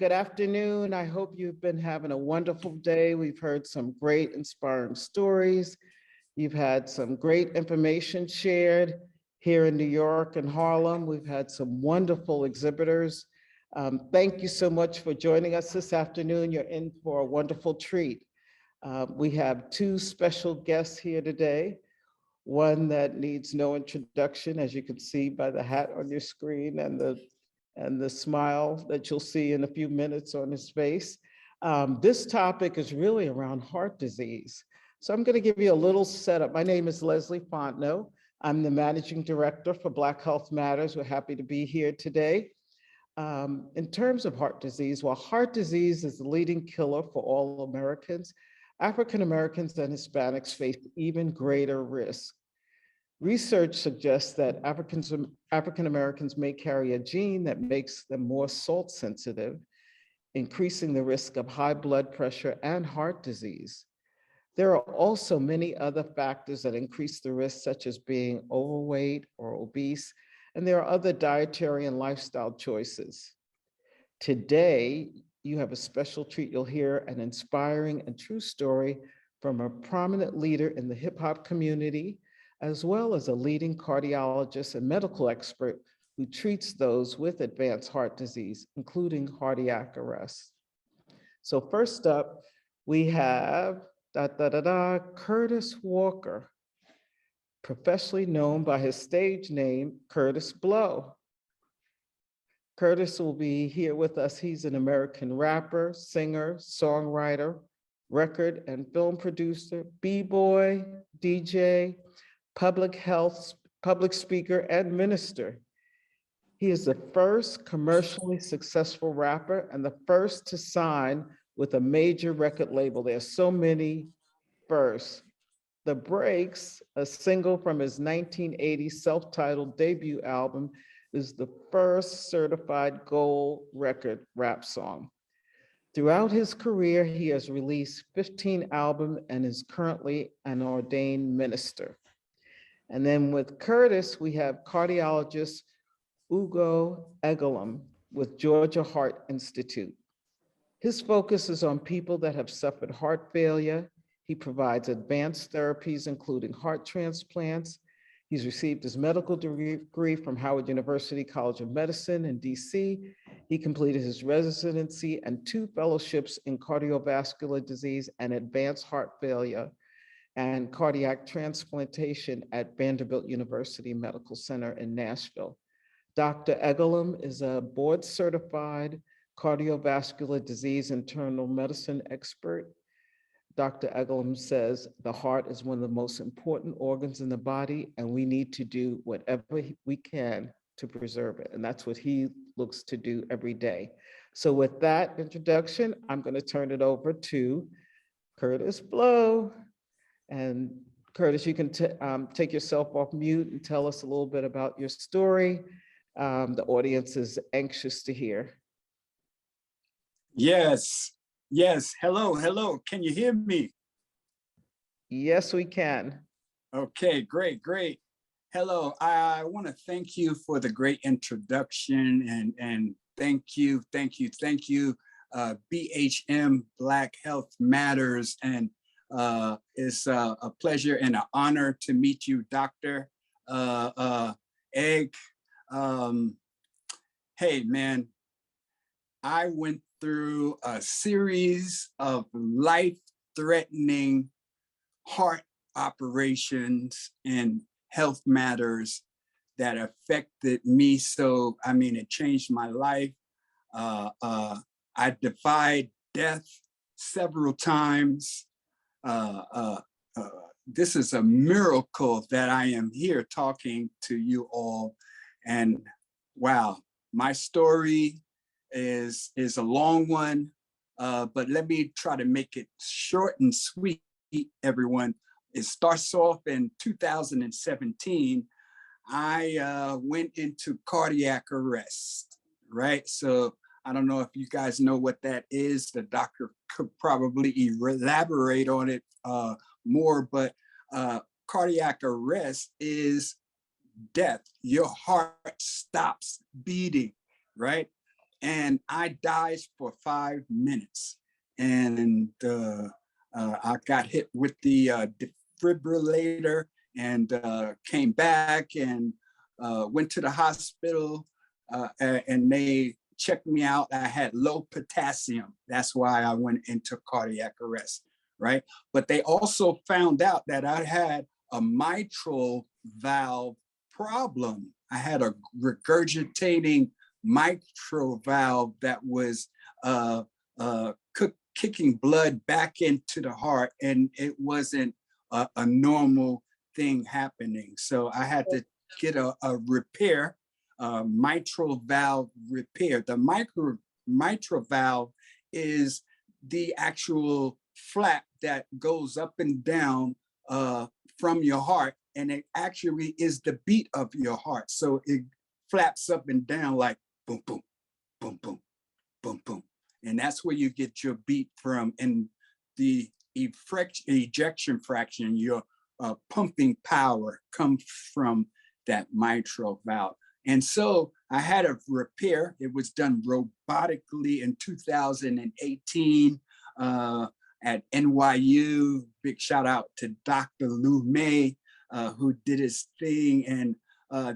Good afternoon. I hope you've been having a wonderful day. We've heard some great inspiring stories. You've had some great information shared here in New York and Harlem. We've had some wonderful exhibitors. Thank you so much for joining us this afternoon. You're in for a wonderful treat. We have two special guests here today. One that needs no introduction, as you can see by the hat on your screen and the smile that you'll see in a few minutes on his face. This topic is really around heart disease. So I'm going to give you a little setup. My name is Leslie Fontenot. I'm the Managing Director for Black Health Matters. We're happy to be here today. In terms of heart disease, while heart disease is the leading killer for all Americans, African Americans and Hispanics face even greater risk. Research suggests that African Americans may carry a gene that makes them more salt sensitive, increasing the risk of high blood pressure and heart disease. There are also many other factors that increase the risk, such as being overweight or obese, and there are other dietary and lifestyle choices. Today, you have a special treat. You'll hear an inspiring and true story from a prominent leader in the hip hop community, as well as a leading cardiologist and medical expert who treats those with advanced heart disease, including cardiac arrest. So first up, we have Kurtis Walker, professionally known by his stage name, Kurtis Blow. Kurtis will be here with us. He's an American rapper, singer, songwriter, record and film producer, b-boy, DJ, public speaker, and minister. He is the first commercially successful rapper and the first to sign with a major record label. There's so many firsts. The Breaks, a single from his 1980 self-titled debut album, is the first certified gold record rap song. Throughout his career, he has released 15 albums and is currently an ordained minister. And then with Kurtis, we have cardiologist Ugo Egolum with Georgia Heart Institute. His focus is on people that have suffered heart failure. He provides advanced therapies, including heart transplants. He's received his medical degree from Howard University College of Medicine in DC. He completed his residency and 2 fellowships in cardiovascular disease and advanced heart failure and cardiac transplantation at Vanderbilt University Medical Center in Nashville. Dr. Egolum is a board-certified cardiovascular disease internal medicine expert. Dr. Egolum says the heart is one of the most important organs in the body, and we need to do whatever we can to preserve it. And that's what he looks to do every day. So with that introduction, I'm going to turn it over to Kurtis Blow. And Kurtis, you can take yourself off mute and tell us a little bit about your story. The audience is anxious to hear. Yes. Hello. Can you hear me? Yes, we can. Okay, great. Hello, I want to thank you for the great introduction and thank you, BHM Black Health Matters. And it's a pleasure and an honor to meet you, Dr. Egg. Hey, man, I went through a series of life-threatening heart operations and health matters that affected me. So, I mean, it changed my life. I defied death several times. This is a miracle that I am here talking to you all. And wow, my story is a long one, but let me try to make it short and sweet, everyone. It starts off in 2017. I went into cardiac arrest, right? So I don't know if you guys know what that is. The doctor could probably elaborate on it more, but cardiac arrest is death. Your heart stops beating, right? and I died for 5 minutes. And I got hit with the defibrillator and came back and went to the hospital and they checked me out. I had low potassium. That's why I went into cardiac arrest, right? But they also found out that I had a mitral valve problem. I had a regurgitating mitral valve that was kicking blood back into the heart, and it wasn't a normal thing happening. So I had to get a repair, mitral valve repair. The mitral valve is the actual flap that goes up and down from your heart, and it actually is the beat of your heart. So it flaps up and down like boom, boom, boom, boom, boom, boom. And that's where you get your beat from. And the ejection fraction, your pumping power comes from that mitral valve. And so I had a repair. It was done robotically in 2018 at NYU. Big shout out to Dr. Lou May, who did his thing. And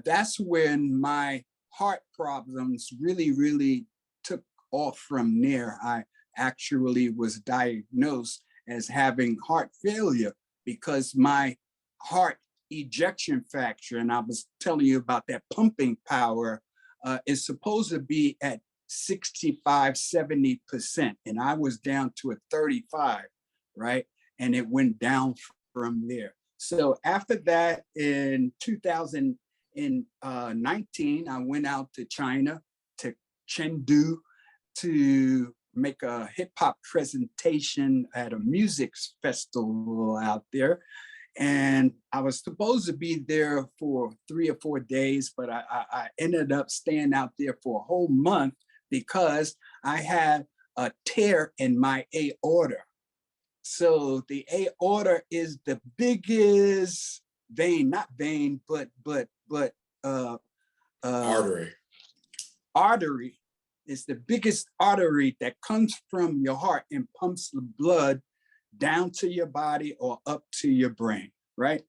that's when my heart problems really took off from there. I actually was diagnosed as having heart failure because my heart ejection fraction, and I was telling you about that pumping power, is supposed to be at 65, 70%. And I was down to a 35, right? And it went down from there. So after that, in 2019, I went out to China, to Chengdu, to make a hip hop presentation at a music festival out there. And I was supposed to be there for 3 or 4 days, but I ended up staying out there for a whole month because I had a tear in my aorta. So the aorta is the biggest vein, not vein, but artery is the biggest artery that comes from your heart and pumps the blood down to your body or up to your brain, right?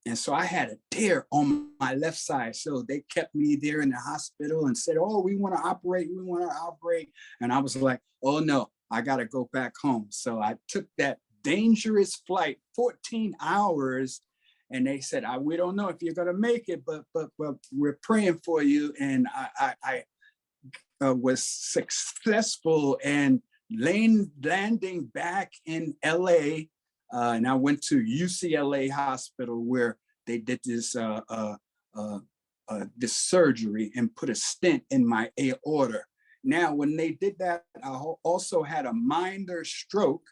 And so I had a tear on my left side. So they kept me there in the hospital and said, oh, we want to operate. And I was like, oh no, I got to go back home. So I took that dangerous flight, 14 hours. And they said, we don't know if you're going to make it, but we're praying for you. And I was successful and landing back in LA. And I went to UCLA hospital where they did this surgery and put a stent in my aorta. Now, when they did that, I also had a minor stroke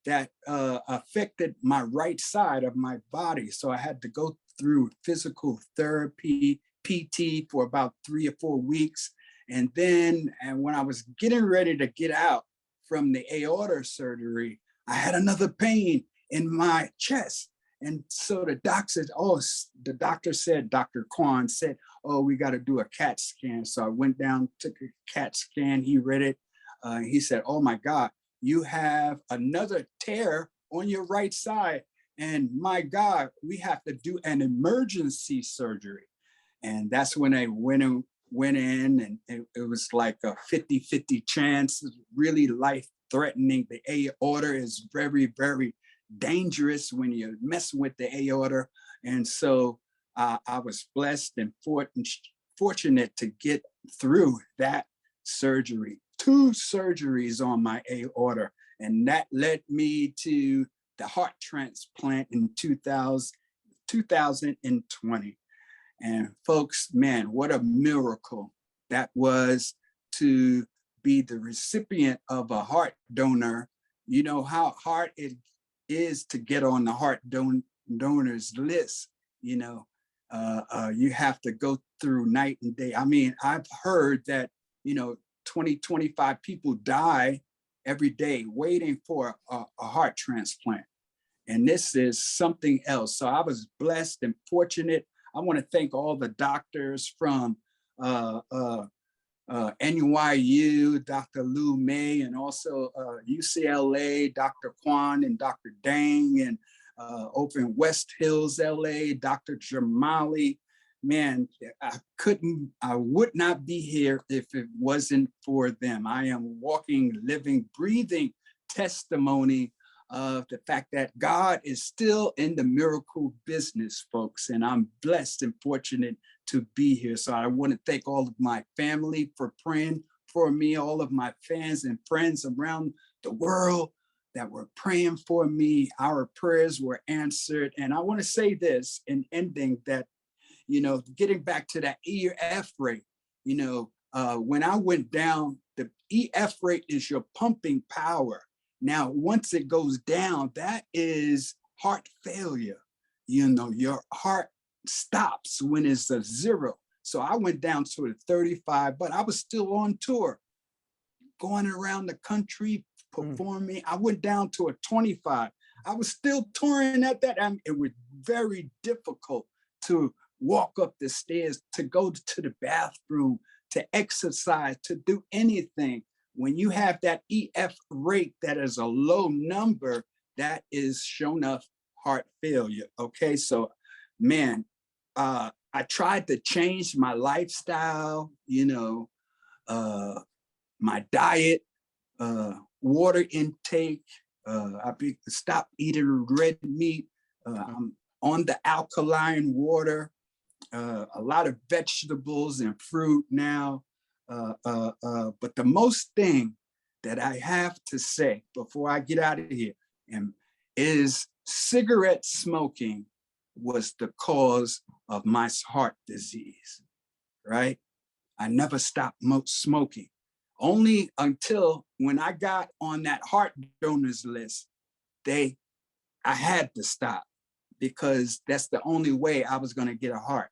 that affected my right side of my body. So I had to go through physical therapy, PT, for about 3 or 4 weeks. And then when I was getting ready to get out from the aorta surgery, I had another pain in my chest. And so the doctor said, Dr. Kwan said, oh, we got to do a CAT scan. So I went down, took a CAT scan. He read it. He said, oh my God, you have another tear on your right side. And my God, we have to do an emergency surgery. And that's when I went in, and it was like a 50-50 chance. It's really life-threatening. The aorta is very, very dangerous when you're messing with the aorta. And so I was blessed and fortunate to get through that surgery. 2 surgeries on my aorta. And that led me to the heart transplant in 2020. And folks, man, what a miracle that was to be the recipient of a heart donor. You know how hard it is to get on the heart donors list. You know, you have to go through night and day. I mean, I've heard that, 20, 25 people die every day waiting for a heart transplant. And this is something else. So I was blessed and fortunate. I want to thank all the doctors from NYU, Dr. Lou May, and also UCLA, Dr. Kwan and Dr. Dang, and over in West Hills, LA, Dr. Jamali. Man, I would not be here if it wasn't for them. I am walking, living, breathing testimony of the fact that God is still in the miracle business, folks. And I'm blessed and fortunate to be here. So I want to thank all of my family for praying for me, all of my fans and friends around the world that were praying for me. Our prayers were answered. And I want to say this in ending that, you know, getting back to that EF rate, you know, when I went down, the EF rate is your pumping power. Now, once it goes down, that is heart failure. You know, your heart stops when it's a 0. So I went down to a 35, but I was still on tour, going around the country, performing. I went down to a 25. I was still touring at that. I mean, it was very difficult to walk up the stairs, to go to the bathroom, to exercise, to do anything. When you have that EF rate that is a low number, that is shown up heart failure. Okay, so man, I tried to change my lifestyle, you know, my diet, water intake. I stopped eating red meat. I'm on the alkaline water, a lot of vegetables and fruit now. But the most thing that I have to say before I get out of here is cigarette smoking was the cause of my heart disease, right? I never stopped smoking. Only until when I got on that heart donors list, I had to stop because that's the only way I was going to get a heart,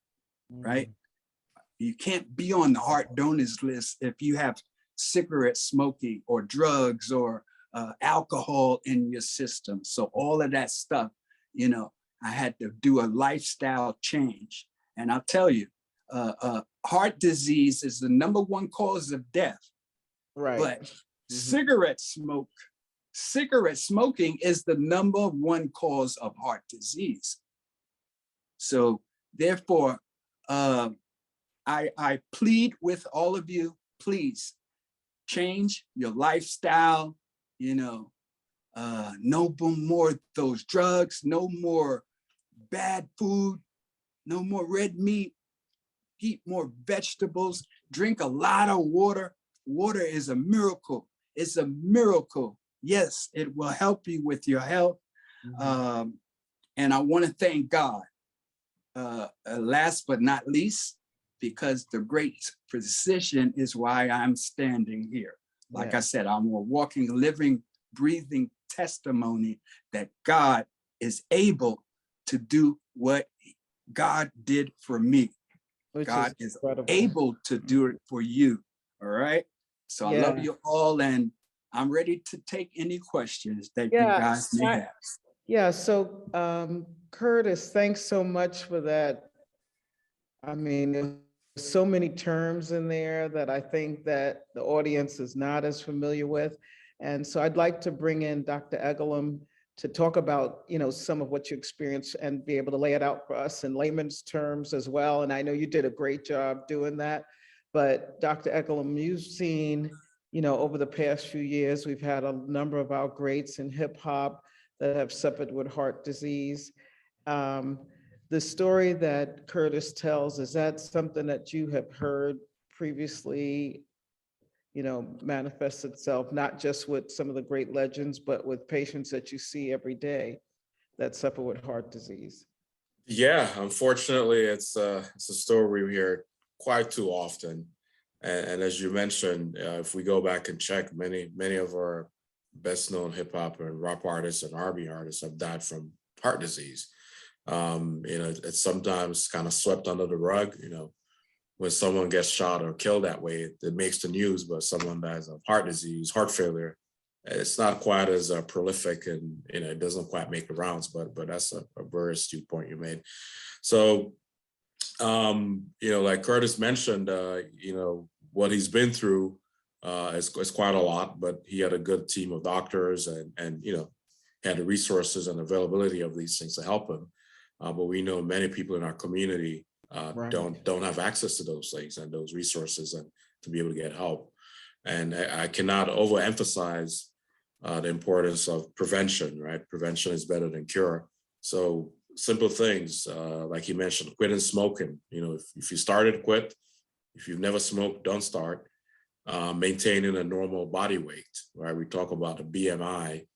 right? You can't be on the heart donors list if you have cigarette smoking or drugs or alcohol in your system. So all of that stuff, you know, I had to do a lifestyle change. And I'll tell you, heart disease is the #1 cause of death. Right. But cigarette smoking is the #1 cause of heart disease. So therefore, I plead with all of you, please change your lifestyle, you know, no more those drugs, no more bad food, no more red meat, eat more vegetables, drink a lot of water. Water is a miracle. It's a miracle. Yes, it will help you with your health. And I want to thank God, last but not least, because the great physician is why I'm standing here. Like I said, I'm a walking, living, breathing testimony that God is able to do what God did for me. God is able to do it for you. All right. So I love you all, and I'm ready to take any questions that you guys may have. Yeah. So, Kurtis, thanks so much for that. I mean, there's so many terms in there that I think that the audience is not as familiar with. And so I'd like to bring in Dr. Egolum to talk about, you know, some of what you experienced and be able to lay it out for us in layman's terms as well. And I know you did a great job doing that. But Dr. Egolum, you've seen, you know, over the past few years, we've had a number of our greats in hip hop that have suffered with heart disease. The story that Kurtis tells, is that something that you have heard previously, you know, manifest itself, not just with some of the great legends, but with patients that you see every day that suffer with heart disease? Yeah, unfortunately, it's a story we hear quite too often. And as you mentioned, if we go back and check, many of our best known hip hop and rap artists and R&B artists have died from heart disease. You know, it's sometimes kind of swept under the rug. You know, when someone gets shot or killed that way, it makes the news, but someone dies of heart disease, heart failure, it's not quite as prolific, and you know, it doesn't quite make the rounds. But that's a very astute point you made. So, you know, like Kurtis mentioned, you know, what he's been through is quite a lot, but he had a good team of doctors and had the resources and availability of these things to help him. But we know many people in our community Right. don't have access to those things and those resources and to be able to get help. And I cannot overemphasize the importance of prevention, right? Prevention is better than cure. So simple things, like you mentioned, quitting smoking. If you started, quit. If you've never smoked, don't start. Maintaining a normal body weight, right? We talk about the BMI,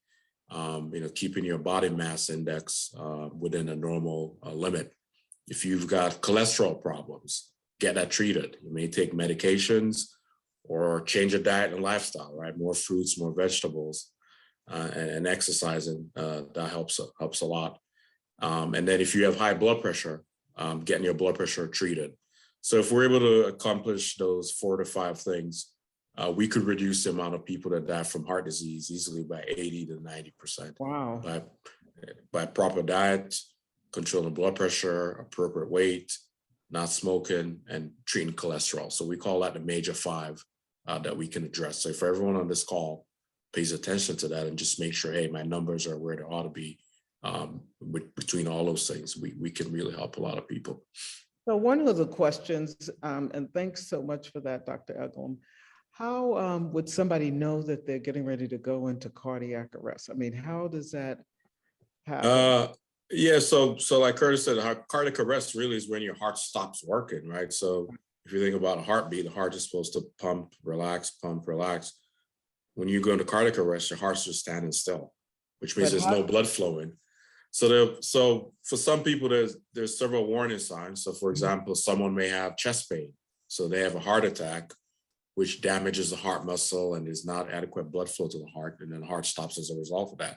keeping your body mass index within a normal limit. If you've got cholesterol problems, get that treated. You may take medications or change your diet and lifestyle, right? More fruits, more vegetables, and exercising, that helps a lot. And then if you have high blood pressure, getting your blood pressure treated. So if we're able to accomplish those 4 to 5 things, we could reduce the amount of people that die from heart disease easily by 80 to 90%. Wow. By proper diet, controlling blood pressure, appropriate weight, not smoking, and treating cholesterol. So we call that the major 5 that we can address. So if everyone on this call pays attention to that and just make sure, hey, my numbers are where they ought to be, between all those things, we can really help a lot of people. So one of the questions, and thanks so much for that, Dr. Egolum, how would somebody know that they're getting ready to go into cardiac arrest? I mean, how does that happen? Yeah, so like Kurtis said, cardiac arrest really is when your heart stops working, right? So if you think about a heartbeat, the heart is supposed to pump, relax. When you go into cardiac arrest, your heart's just standing still, which means there's no blood flowing. So for some people, there's several warning signs. So for example, someone may have chest pain, so they have a heart attack, which damages the heart muscle and is not adequate blood flow to the heart, and then the heart stops as a result of that.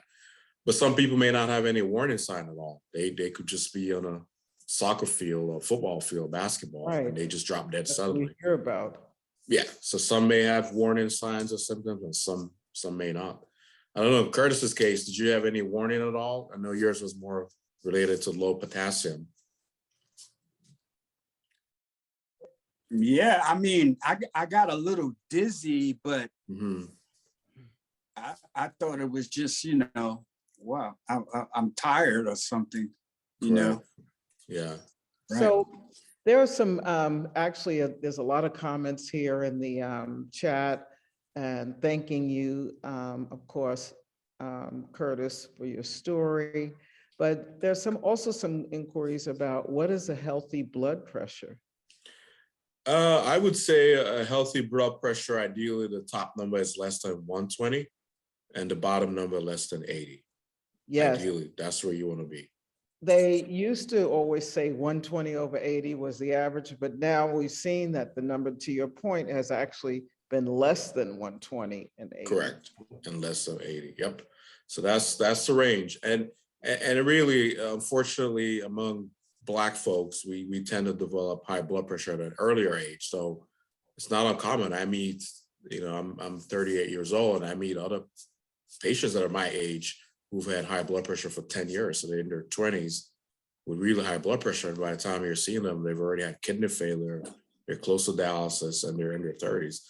But some people may not have any warning sign at all. They could just be on a soccer field or football field, basketball, right, and they just drop dead suddenly. We hear about. Yeah, so some may have warning signs or symptoms, and some may not. I don't know, in Kurtis's case, did you have any warning at all? I know yours was more related to low potassium. Yeah, I mean, I got a little dizzy, but I thought it was just, wow, I'm tired or something, know. Yeah. Right. So there are some, actually, there's a lot of comments here in the chat, and thanking you, of course, Kurtis, for your story. But there's also some inquiries about what is a healthy blood pressure? I would say a healthy blood pressure, ideally the top number is less than 120 and the bottom number less than 80. Yes. Ideally, that's where you want to be. They used to always say 120 over 80 was the average, but now we've seen that the number, to your point, has actually been less than 120 and 80. Correct, and less than 80, yep. So that's the range. And really, unfortunately, among Black folks, we tend to develop high blood pressure at an earlier age. So it's not uncommon. I meet, I'm 38 years old, and I meet other patients that are my age who've had high blood pressure for 10 years. So they're in their 20s with really high blood pressure. And by the time you're seeing them, they've already had kidney failure, they're close to dialysis, and they're in their 30s.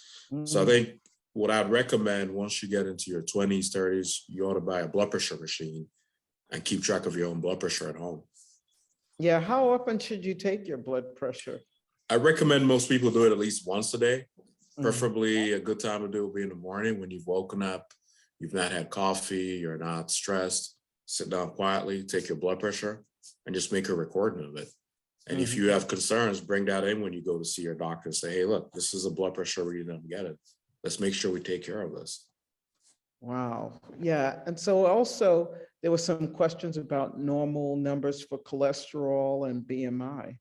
So I think what I'd recommend, once you get into your 20s, 30s, you ought to buy a blood pressure machine and keep track of your own blood pressure at home. Yeah, how often should you take your blood pressure? I recommend most people do it at least once a day. Preferably a good time to do it will be in the morning when you've woken up, you've not had coffee, you're not stressed. Sit down quietly, take your blood pressure, and just make a recording of it. And if you have concerns, bring that in when you go to see your doctor and say, hey, look, this is a blood pressure reading I'm getting. Let's make sure we take care of this. Wow. Yeah. And so also there were some questions about normal numbers for cholesterol and BMI.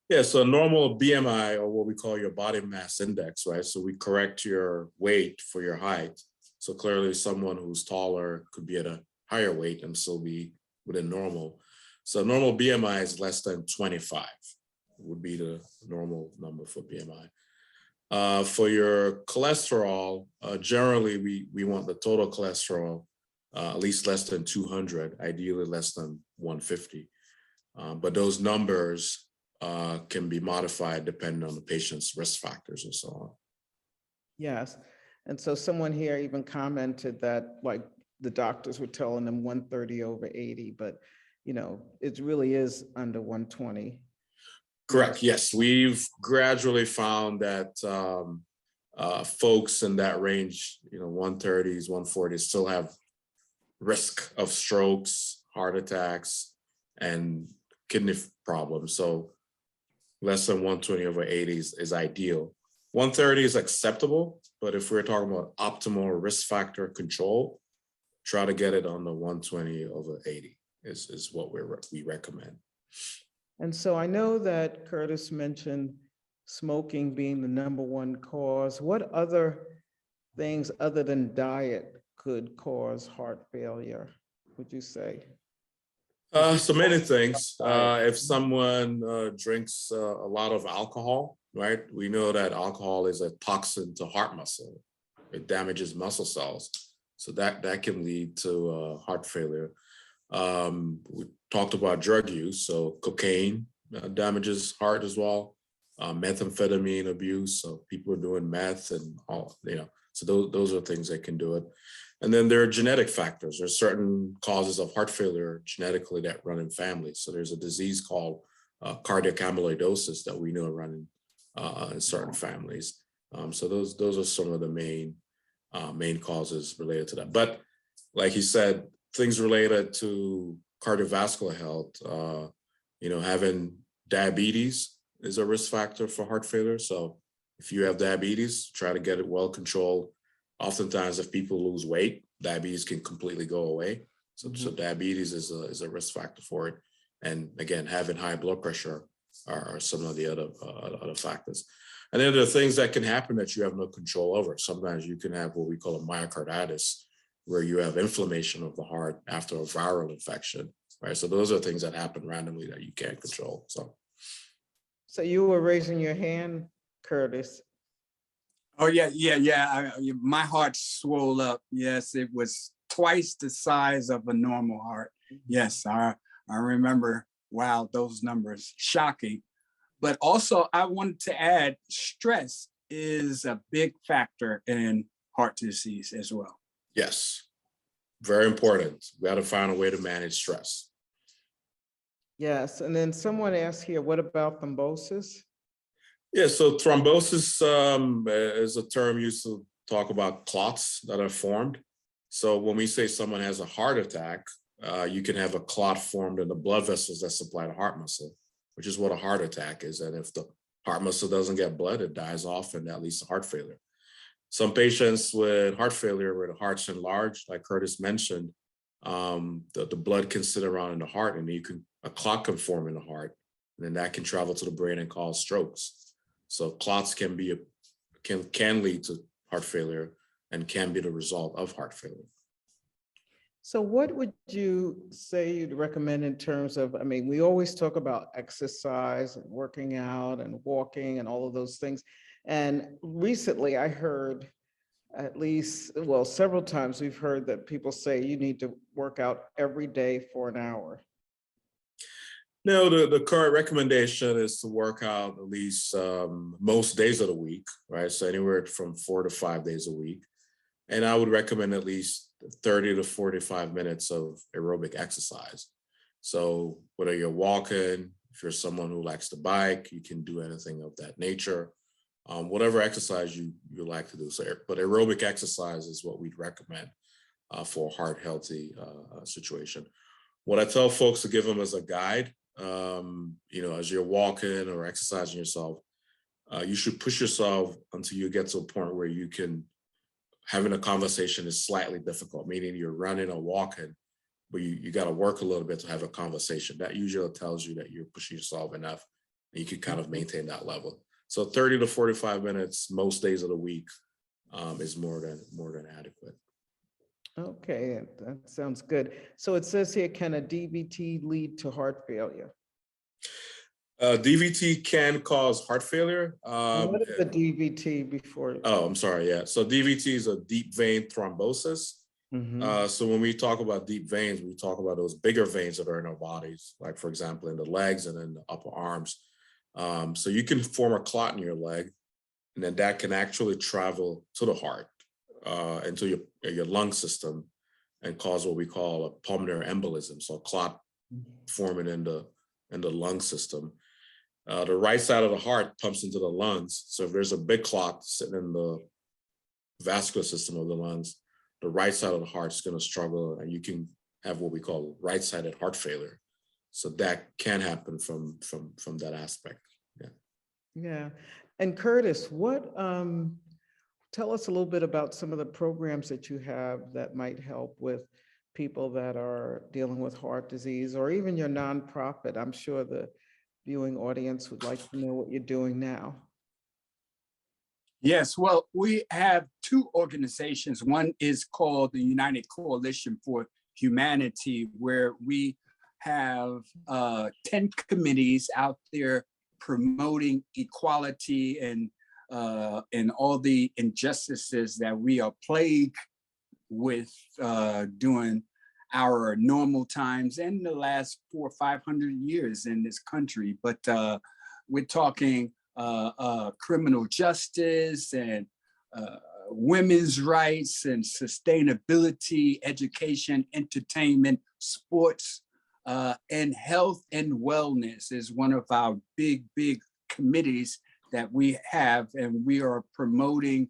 Yeah, so normal BMI, or what we call your body mass index, right? So we correct your weight for your height. So clearly someone who's taller could be at a higher weight and still be within normal. So normal BMI is less than 25 would be the normal number for BMI. For your cholesterol, generally we want the total cholesterol at least less than 200, ideally less than 150. But those numbers can be modified depending on the patient's risk factors and so on. Yes. And so someone here even commented that like the doctors were telling them 130/80, but it really is under 120. Correct. Yes, we've gradually found that folks in that range, 130s, 140s, still have risk of strokes, heart attacks, and kidney problems. So less than 120/80 is ideal. 130 is acceptable, but if we're talking about optimal risk factor control, try to get it on the 120/80 is what we recommend. And so I know that Kurtis mentioned smoking being the #1 cause. What other things other than diet could cause heart failure, would you say? So many things. If someone drinks a lot of alcohol, right? We know that alcohol is a toxin to heart muscle. It damages muscle cells. So that can lead to heart failure. We talked about drug use. So cocaine damages heart as well. Methamphetamine abuse. So people are doing meth and all, so those are things that can do it. And then there are genetic factors. There's certain causes of heart failure genetically that run in families. So there's a disease called cardiac amyloidosis that we know run in certain families. So those are some of the main causes related to that. But like he said, things related to cardiovascular health, having diabetes is a risk factor for heart failure. So if you have diabetes, try to get it well controlled. Oftentimes, if people lose weight, diabetes can completely go away. So diabetes is a risk factor for it. And again, having high blood pressure are some of the other factors. And then there are things that can happen that you have no control over. Sometimes you can have what we call a myocarditis, where you have inflammation of the heart after a viral infection, right? So those are things that happen randomly that you can't control. So you were raising your hand, Kurtis. Oh, yeah. My heart swelled up. Yes, it was twice the size of a normal heart. Yes, I remember, wow, those numbers, shocking. But also I wanted to add, stress is a big factor in heart disease as well. Yes, very important. We got to find a way to manage stress. Yes, and then someone asked here, what about thrombosis? Yeah, so thrombosis is a term used to talk about clots that are formed. So when we say someone has a heart attack, you can have a clot formed in the blood vessels that supply the heart muscle, which is what a heart attack is. And if the heart muscle doesn't get blood, it dies off, and that leads to heart failure. Some patients with heart failure, where the heart's enlarged, like Kurtis mentioned, the blood can sit around in the heart, and a clot can form in the heart, and then that can travel to the brain and cause strokes. So clots can lead to heart failure and can be the result of heart failure. So what would you say you'd recommend in terms of, we always talk about exercise and working out and walking and all of those things. And recently I heard several times we've heard that people say you need to work out every day for an hour. No, the current recommendation is to work out at least most days of the week, right? So anywhere from 4 to 5 days a week. And I would recommend at least 30 to 45 minutes of aerobic exercise. So whether you're walking, if you're someone who likes to bike, you can do anything of that nature. Whatever exercise you like to do. So, but aerobic exercise is what we'd recommend for a heart healthy situation. What I tell folks to give them as a guide, as you're walking or exercising yourself, you should push yourself until you get to a point where having a conversation is slightly difficult, meaning you're running or walking, but you got to work a little bit to have a conversation. That usually tells you that you're pushing yourself enough, and you can kind of maintain that level. So 30 to 45 minutes most days of the week is more than adequate. Okay, that sounds good. So it says here, can a DVT lead to heart failure? DVT can cause heart failure. What is the DVT before? Oh, I'm sorry. Yeah. So DVT is a deep vein thrombosis. So when we talk about deep veins, we talk about those bigger veins that are in our bodies, like for example, in the legs and in the upper arms. So you can form a clot in your leg, and then that can actually travel to the heart, into your lung system, and cause what we call a pulmonary embolism. So a clot forming in the lung system. The right side of the heart pumps into the lungs. So if there's a big clot sitting in the vascular system of the lungs, the right side of the heart is going to struggle, and you can have what we call right-sided heart failure. So that can happen from that aspect. Yeah. Yeah. And Kurtis, tell us a little bit about some of the programs that you have that might help with people that are dealing with heart disease, or even your nonprofit. I'm sure the viewing audience would like to know what you're doing now. Yes, well, we have two organizations. One is called the United Coalition for Humanity, where we have 10 committees out there promoting equality and all the injustices that we are plagued with during our normal times and the last 400 or 500 years in this country. But we're talking criminal justice and women's rights and sustainability, education, entertainment, sports, and health and wellness is one of our big committees that we have. And we are promoting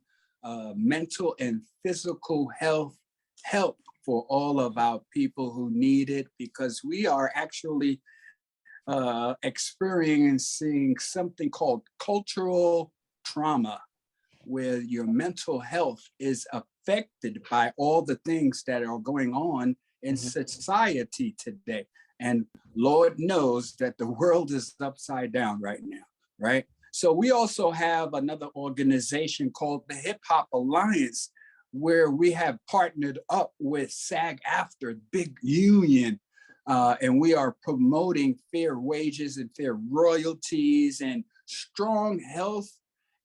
mental and physical health help for all of our people who need it, because we are actually experiencing something called cultural trauma, where your mental health is affected by all the things that are going on in society today. And Lord knows that the world is upside down right now, right? So we also have another organization called the Hip Hop Alliance, where we have partnered up with SAG-AFTRA, big union, and we are promoting fair wages and fair royalties and strong health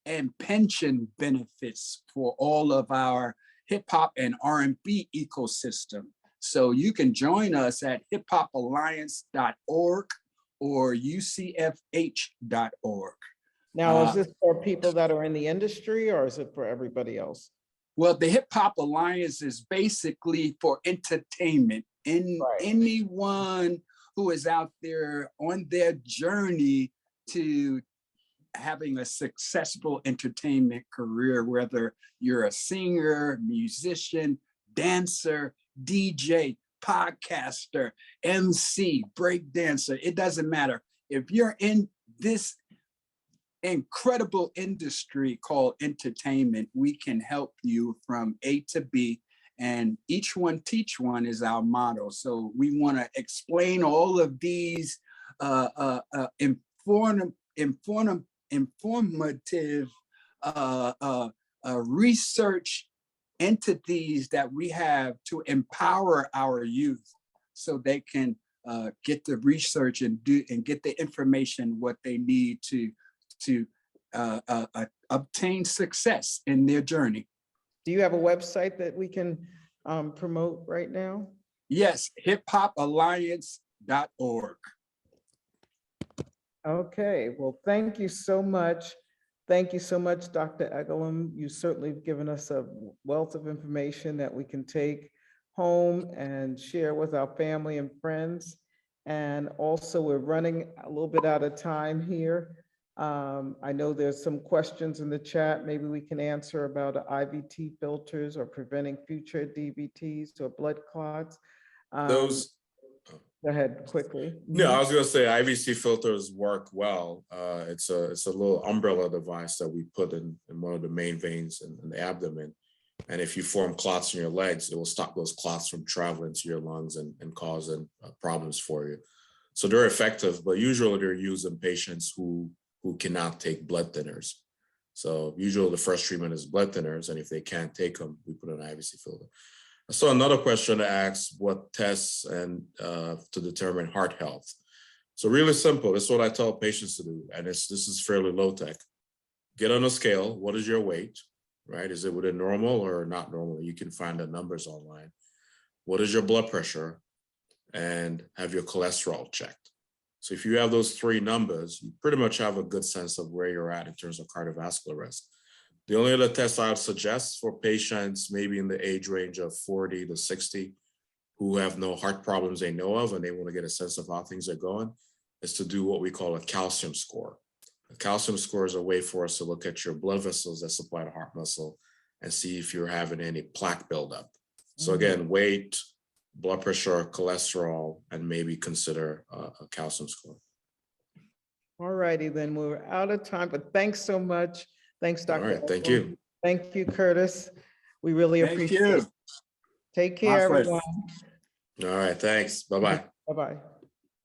and pension benefits for all of our hip hop and R&B ecosystem. So you can join us at hiphopalliance.org or ucfh.org. Now, is this for people that are in the industry, or is it for everybody else? Well, the Hip Hop Alliance is basically for entertainment. Anyone who is out there on their journey to having a successful entertainment career, whether you're a singer, musician, dancer, DJ, podcaster, MC, breakdancer, it doesn't matter. If you're in this incredible industry called entertainment, we can help you from A to B, and each one teach one is our motto. So we want to explain all of these informative research entities that we have to empower our youth so they can get the research and get the information what they need to obtain success in their journey. Do you have a website that we can promote right now? Yes, hiphopalliance.org. Okay, well, thank you so much. Thank you so much, Dr. Egolum. You certainly have given us a wealth of information that we can take home and share with our family and friends. And also, we're running a little bit out of time here. I know there's some questions in the chat. Maybe we can answer about IVT filters or preventing future DVTs or blood clots. Those. Go ahead quickly. No, I was going to say IVC filters work well. It's a little umbrella device that we put in one of the main veins in the abdomen. And if you form clots in your legs, it will stop those clots from traveling to your lungs and causing problems for you. So they're effective, but usually they're used in patients who cannot take blood thinners. So usually the first treatment is blood thinners, and if they can't take them, we put an IVC filter. I saw another question that asks what tests and to determine heart health. So really simple. This is what I tell patients to do, and this is fairly low tech. Get on a scale. What is your weight? Right? Is it within normal or not normal? You can find the numbers online. What is your blood pressure? And have your cholesterol checked. So if you have those three numbers, you pretty much have a good sense of where you're at in terms of cardiovascular risk. The only other test I would suggest for patients maybe in the age range of 40 to 60 who have no heart problems they know of and they want to get a sense of how things are going is to do what we call a calcium score. A calcium score is a way for us to look at your blood vessels that supply the heart muscle and see if you're having any plaque buildup. So again, weight, blood pressure, cholesterol, and maybe consider a calcium score. All righty, then we're out of time, but thanks so much. Thanks, Dr. All right, thank Egolum. you. Thank you, Kurtis. We really Thank appreciate you. it. Take care, My pleasure. everyone. All right, thanks. Bye-bye. Bye-bye.